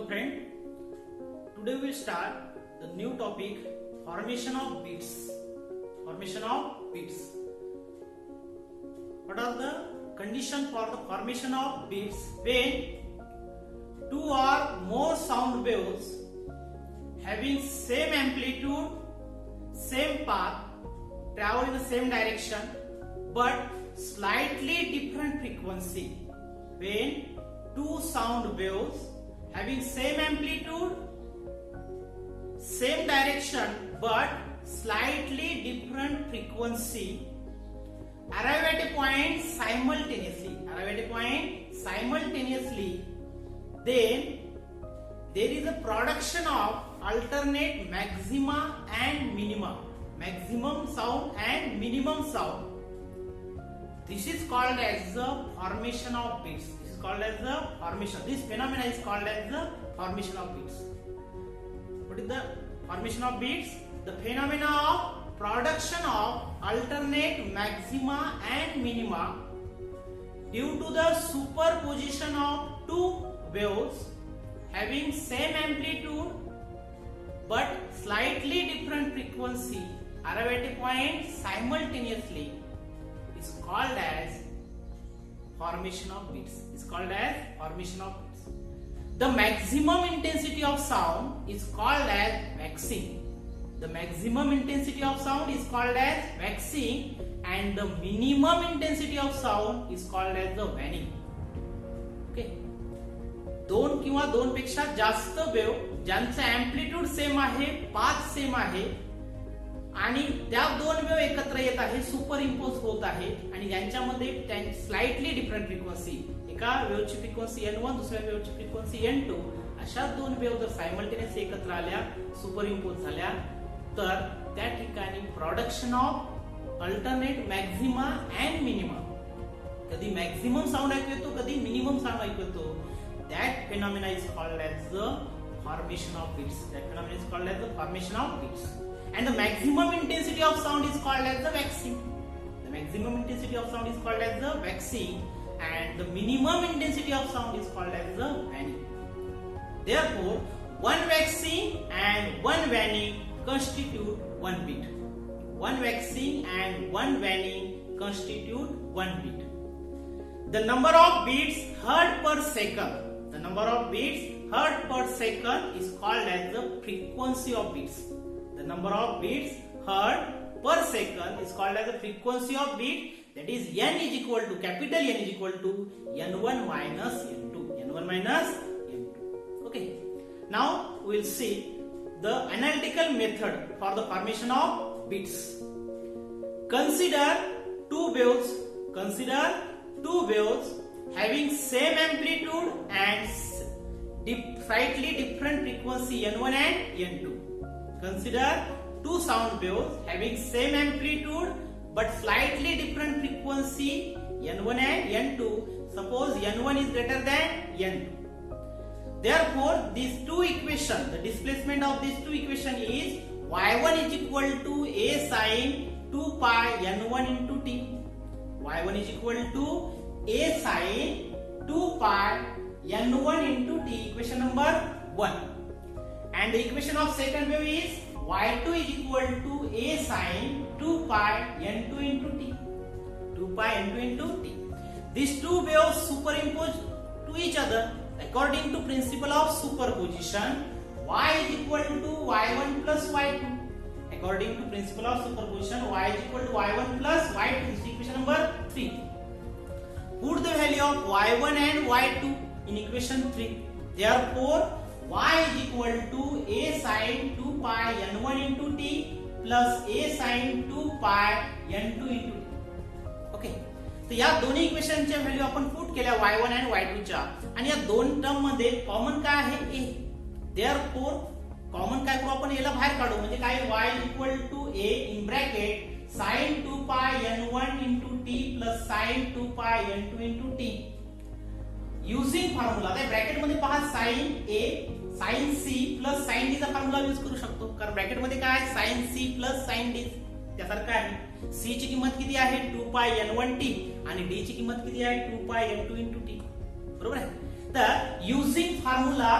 friend, today we will start the new topic, formation of beats. Formation of beats. What are the conditions for the formation of beats? When two or more sound waves having same amplitude, same path, travel in the same direction but slightly different frequency. When two sound waves having same amplitude, same direction but slightly different frequency arrive at a point simultaneously, then there is a production of alternate maxima and minima, maximum sound and minimum sound. This is called as the formation of beats. This is called as the formation. This phenomena is called as the formation of beats. What is the formation of beats? The phenomena of production of alternate maxima and minima due to the superposition of two waves having same amplitude but slightly different frequency arrive at a point simultaneously is called as formation of beats. Is called as formation of beats. The maximum intensity of sound is called as waxing. The maximum intensity of sound is called as waxing and the minimum intensity of sound is called as the waning. Okay. दोन किंवा दोन पेक्षा जास्त wave ज्यांचा amplitude same आहे, path same आहे आणि त्या दोन वेव एकत्र येत आहे, सुपर इम्पोज होत आहे आणि यांच्यामध्ये स्लाइटली डिफरंट फ्रिक्वेन्सी, एका वेवची फ्रिक्वेन्सी N1 दुसऱ्या वेवची फ्रिक्वेन्सी N2, अशा दोन वेव जर सायमल्टेनियसली एकत्र आल्या, सुपर इम्पोज झाल्या तर त्या ठिकाणी production of alternate maxima and minima, कधी मॅक्सिमम साऊंड ऐकू येतो, कधी मिनिमम साऊंड ऐकू येतो. That phenomena is called as the formation of beats. That phenomena is called as the formation of beats. And the maximum intensity of sound is called as the waxing. The maximum intensity of sound is called as the waxing, and the minimum intensity of sound is called as the waning. Therefore, one waxing and one waning constitute one beat. One waxing and one waning constitute one beat. The number of beats heard per second. The number of beats heard per second is called as the frequency of beats. The number of beats heard per second is called as the frequency of beat. That is N is equal to, capital N is equal to N1 minus N2. N1 minus N2. Okay. Now we will see the analytical method for the formation of beats. Consider two waves having same amplitude and slightly different frequency N1 and N2. Consider two sound waves having same amplitude but slightly different frequency N1 and N2. Suppose N1 is greater than N2. Therefore, these two equations, the displacement of these two equations is y1 is equal to a sin 2 pi N1 into t. Y1 is equal to a sin 2 pi N1 into t, equation number 1. And the equation of second wave is y2 is equal to a sin 2 pi N2 into t. 2 pi N2 into t. These two waves superimpose to each other according to principle of superposition. Y is equal to y1 plus y2. According to principle of superposition, y is equal to y1 plus y2. This is equation number 3. Put the value of y1 and y2 in equation 3. Therefore, y is equal to a sin 2 pi n1 into t plus a sin 2 pi n2 into t. Okay. तर या दोन्ही इक्वेशनच्या value आपण put केल्या y1 आणि y2 च्या, आणि या दोन टर्म मध्ये कॉमन काय आहे a. Therefore, कॉमन काय करू आपण, a ला बाहेर काढू, म्हणजे काय y is equal to a in bracket sin 2 pi n1 into t plus sin 2 pi n2 into t. Using formula, आता ब्रॅकेट मध्ये पहा sin a sin c plus sin d चा फॉर्म्युला यूज करू शकतो, कारण ब्रॅकेट मध्ये काय आहे sin c plus sin d त्यासारखं आहे. c ची किंमत किती आहे 2 pi n1t आणि d ची किंमत किती आहे 2 pi n2 into t. बरोबर आहे. तर using formula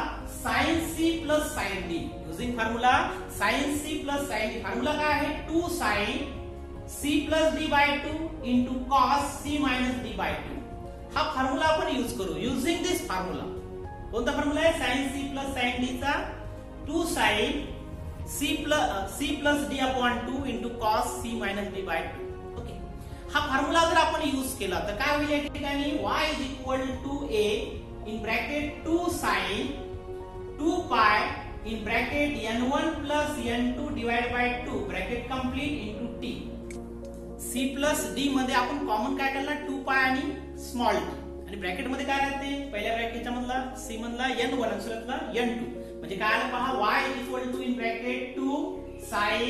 sin c plus sin d, using formula sin c plus sin d, formula काय आहे 2 sin c plus d by 2 into cos c minus d by 2. हा फॉर्म्युला आपण use करू. Using this formula, कोणता formula आहे sin c plus sin d चा 2 sin c plus d upon 2 into cos c minus d by 2. Okay, हा formula जर आपण use केला तर काय होईल या ठिकाणी y is equal to a in bracket 2 sin 2 pi in bracket n1 plus n2 divided by 2 bracket complete into t. c plus d मध्ये आपण कॉमन काय करणार 2 pi आणि स्मॉल t, आणि ब्रॅकेट मध्ये काय राहते पहिल्या ब्रॅकेटच्या मधला c मधला n1 आणि दुसऱ्यातला n2, म्हणजे काय आलं पहा y is equal to in bracket 2 sin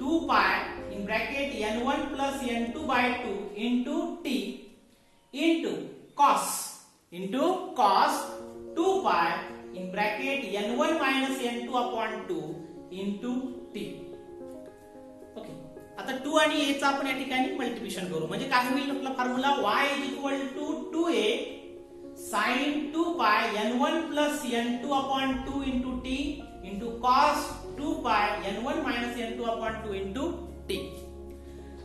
2 pi in bracket n1 plus n2 by 2 into t into cos 2 pi in bracket n1 minus n2 upon 2 into t. Okay, आता 2 आणि a चा आपण या ठिकाणी मल्टिप्लिकेशन करू, म्हणजे काय होईल आपला formula y is equal to 2a sin 2 pi n1 plus n2 upon 2 into t into cos 2 pi n1 minus n2 upon 2 into t.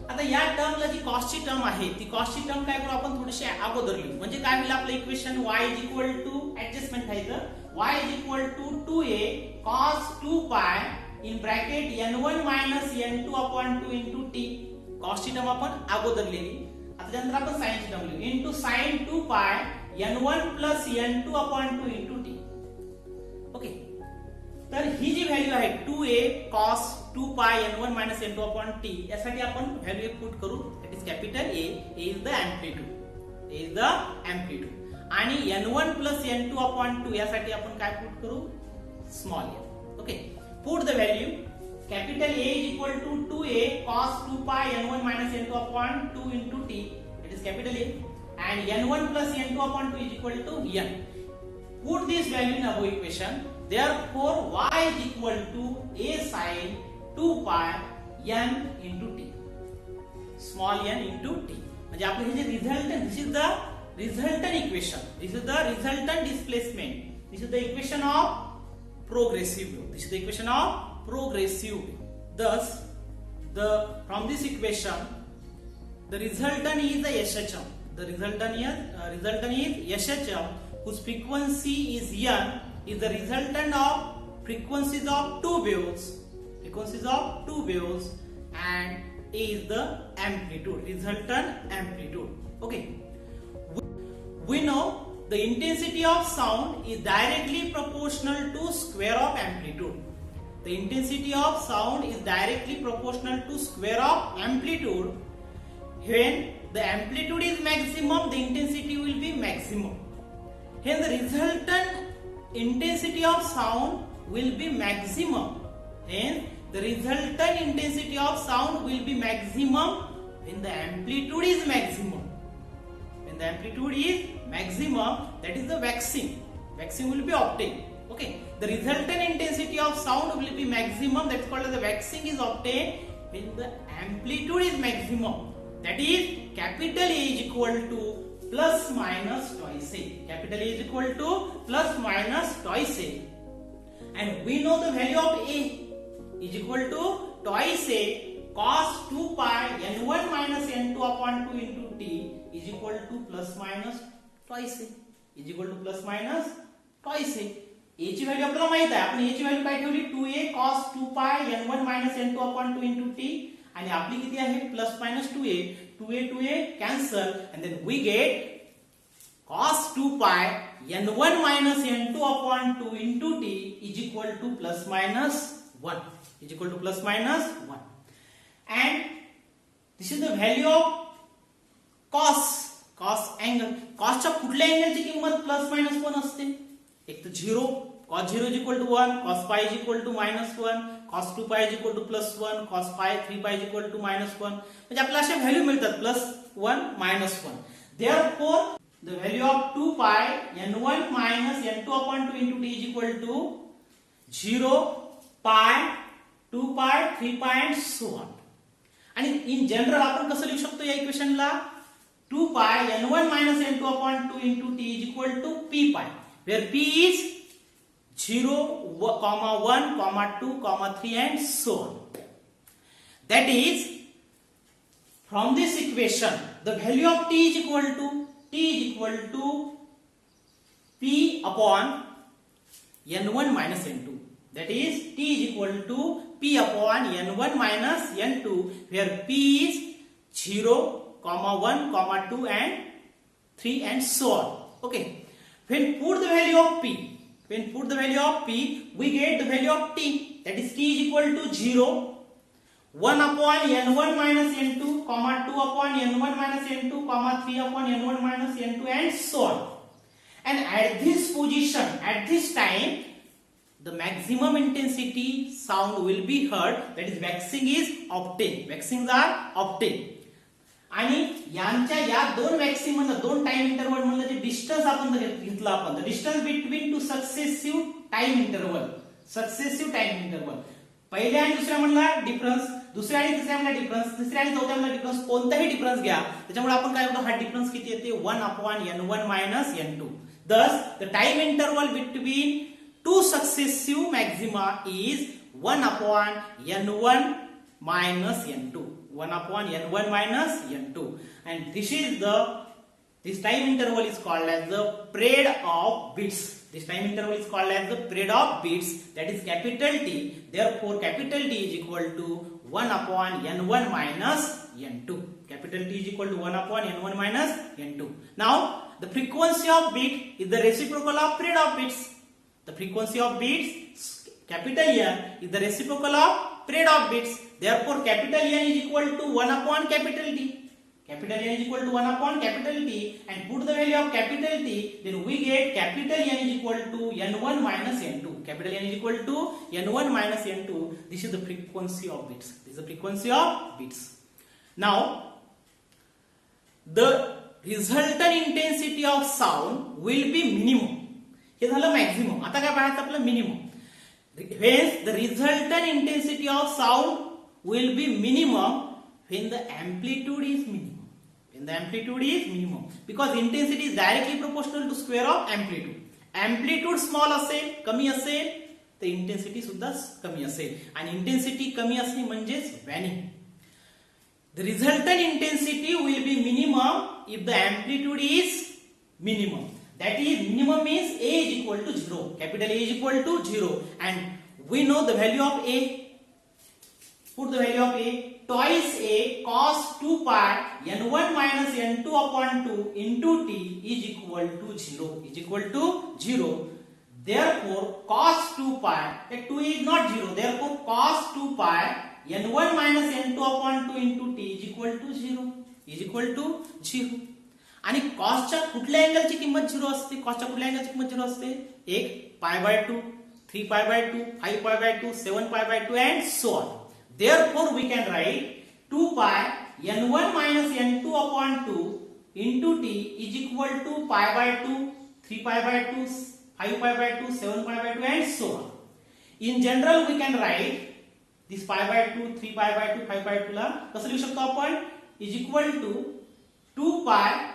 आता या टर्मला जी कॉस्टची टर्म आहे ती कॉस्टची टर्म काय करू आपण थोडीशी अगोदर लिहू, म्हणजे काय होईल आपलं equation y is equal to adjustment आहे तर y is equal to 2a cos 2 pi in bracket n1 minus n2 upon 2 into t. कॉस्टची टर्म आपण अगोदर लिहिली. आता त्यानंतर आपण साइनची टर्म लिहू into sin 2 pi n1 plus n2 upon 2 into t. Okay, तर ही जी व्हॅल्यू आहे 2a cos 2 pi n1 minus n2 upon t, यासाठी आपण व्हॅल्यू पुट करू. That is capital A is the amplitude, आणि n1 plus n2 upon 2 यासाठी आपण काय put करू small a. Okay, put the value capital A is equal to 2a cos 2 pi n1 minus n2 upon 2 into t, that is capital A, and n1 plus n2 upon 2 is equal to n. Put this value in above equation. Therefore, y is equal to a sin 2 pi n into t, small n into t. म्हणजे आपले हे जे resultant, this is the resultant equation, this is the resultant displacement, this is the equation of progressive wave, this is the equation of progressive wave. Thus, from this equation, the resultant is the SHM. The resultant is SHM, whose frequency is n, is the resultant of frequencies of two waves, and A is the amplitude, resultant amplitude. Okay, we know the intensity of sound is directly proportional to square of amplitude. The intensity of sound is directly proportional to square of amplitude. When the amplitude is maximum, the intensity will be maximum. Hence the resultant intensity of sound will be maximum. Hence the resultant intensity of sound will be maximum when the amplitude is maximum. When the amplitude is maximum, that is the waxing will be obtained. Okay, the resultant intensity of sound will be maximum, that's called as the waxing is obtained when the amplitude is maximum, that is capital A is equal to plus minus twice A, capital A is equal to plus minus twice A, and we know the value of A is equal to twice A cos 2 pi n1 minus n2 upon 2 into t is equal to plus minus twice A, is equal to plus minus twice A. A ची value आपल्याला माहित आहे, आपण A ची value काय ठेवली 2a cos 2 pi n1 minus n2 upon 2 into t, आणि आपली किती आहे plus minus 2a cancel, and then we get cos 2 pi n1 minus n2 upon 2 into t is equal to plus minus 1, is equal to plus minus 1, and this is the value of cos angle. cosच्या कुठल्या अँगलची किंमत plus minus 1 असते, एक तर 0, cos 0 is equal to 1, cos pi is equal to minus 1, cos 2 pi is equal to plus 1, cos pi 3 pi is equal to minus 1, म्हणजे आपल्याला अशा value मिळतात plus 1 minus 1. Therefore, the value of 2 pi n1 minus n2 upon 2 into t is equal to 0, pi, 2 pi, 3 pi and so on. आणि in general आपण कसं लिहू शकतो या इक्वेशनला 2 pi n1 minus n2 upon 2 into t is equal to p pi. where P is 0, 1, 2, 3 and so on. That is, from this equation, the value of T is equal to P upon N1 minus N2. That is, T is equal to P upon N1 minus N2, where P is 0, 1, 2 and 3 and so on. Okay. When put the value of P, we get the value of T. That is, T is equal to 0, 1 upon N1 minus N2, 2 upon N1 minus N2, 3 upon N1 minus N2 and so on. And at this position, at this time, the maximum intensity sound will be heard. That is, waxing is obtained. Waxings are obtained. आणि यांच्या या दोन waxing मधलं दोन time interval मधलं जे distance आपण घेतलं आपण, the distance between two successive time interval, पहिल्या आणि दुसऱ्या मधला डिफरन्स, दुसऱ्या आणि तिसऱ्या मधला डिफरन्स, तिसऱ्या आणि चौथ्या मधला डिफरन्स, कोणताही डिफरन्स घ्या, त्याच्यामुळे आपण काय होतो, हा डिफरन्स किती येते, 1 upon N1 minus N2. Thus the time interval between two successive maxima is 1 upon N1 minus N2. 1 upon N1 minus N2, and this time interval is called as the period of beats. This time interval is called as the period of beats, that is capital T. Therefore capital T is equal to 1 upon N1 minus N2. Capital T is equal to 1 upon N1 minus N2. Now the frequency of beat is the reciprocal of period of beats. The frequency of beats, capital N, is the reciprocal of period of beats. Therefore capital N is equal to 1 upon capital T. Capital N is equal to 1 upon capital T, and put the value of capital T, then we get capital N is equal to N1 minus N2. Capital N is equal to N1 minus N2. This is the frequency of beats. This is the frequency of beats. Now the resultant intensity of sound will be minimum. हे झालं maximum. आता काय पाहायचं आपलं, minimum. Hence the resultant intensity of sound will be minimum when the amplitude is minimum. When the amplitude is minimum, because intensity is directly proportional to square of amplitude. Amplitude small असेल, कमी असेल, तर intensity सुद्धा कमी असेल, आणि intensity कमी असणे म्हणजेच वॅनिंग. The resultant intensity will be minimum if the amplitude is minimum. That is, minimum means A is equal to 0. Capital A is equal to 0, and we know the value of A. Put the value of A, twice A cos 2 pi N1 minus N2 upon 2 into T is equal to 0. Is equal to 0. Therefore cos 2 pi, that 2 is not 0. Therefore cos 2 pi N1 minus N2 upon 2 into T is equal to 0. Is equal to 0. आणि कॉसच्या कुठल्या अँगलची किंमत 0 असते, कॉसच्या कुठल्या अँगलची किंमत 0 असते, एक π/2, 3π/2, 5π/2, 7π/2 and so on. Therefore we can write 2 pi N1 minus N2 upon 2 into T is equal to π/2, 3π/2, 5π/2, 7π/2 and so on. In general we can write this π/2, 3π/2, 5π/2 ला कसं लिहू शकतो आपण, is equal to 2 pi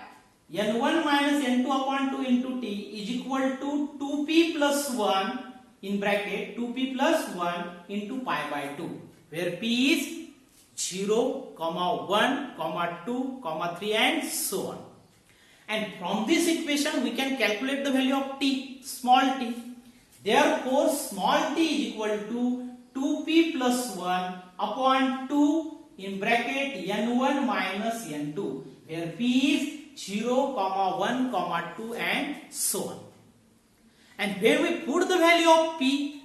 N1 minus N2 upon 2 into T is equal to 2p plus 1 in bracket 2p plus 1 into π/2, where p is 0, 1, 2, 3 and so on. And from this equation we can calculate the value of t, small t. Therefore small t is equal to 2p plus 1 upon 2 in bracket N1 minus N2, where p is 0, 1, 2 and so on. And when we put the value of p,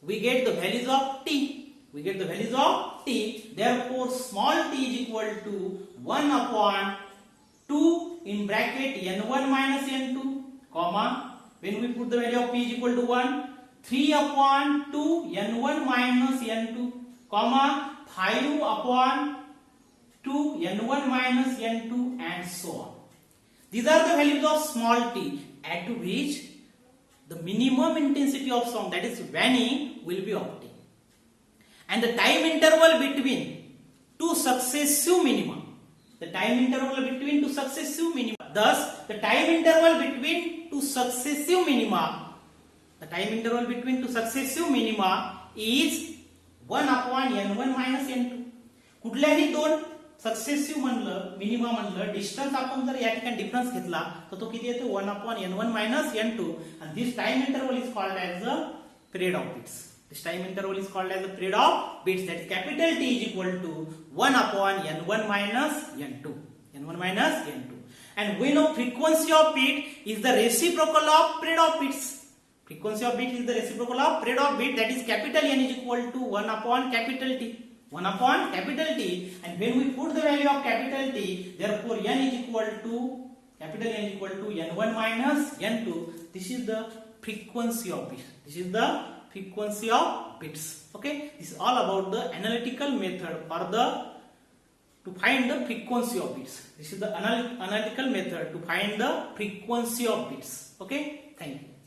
we get the values of t. We get the values of t. Therefore small t is equal to 1 upon 2 in bracket N1 minus N2, comma, when we put the value of p is equal to 1, 3 upon 2 N1 minus N2, comma, 5 upon 2 N1 minus N2 and so on. These are the values of small t at which the minimum intensity of sound, that is waning, will be obtained. And the time interval between two successive minima, the time interval between two successive minima Thus, the time interval between two successive minima, is 1 upon n1 minus n2. कुठल्याही दोन successive म्हणलं minima म्हणलं distance आपण जर या ठिकाणी difference घेतला तर तो किती येतो 1 upon n1 minus n2 and this time interval is called as the period of bits. This time interval is called as the period of bits, that is capital T is equal to 1 upon n1 minus n2. And we know frequency of bit is the reciprocal of period of bits. Frequency of bit is the reciprocal of period of bit, that is capital N is equal to 1 upon capital T. 1 upon capital T, and when we put the value of capital T, therefore N is equal to capital N is equal to n1 minus n2. This is the frequency of bits. Okay, this is all about the analytical method or to find the frequency of bits. This is the analytical method to find the frequency of bits. Okay, thank you.